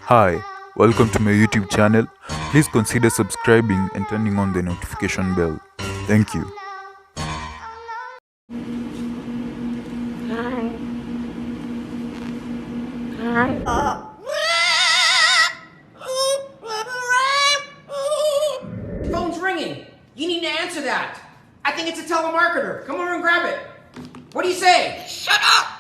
Hi, welcome to my YouTube channel. Please consider subscribing and turning on the notification bell. Thank you. Phone's ringing. You need to answer that. I think it's a telemarketer. Come over and grab it. What do you say? Shut up!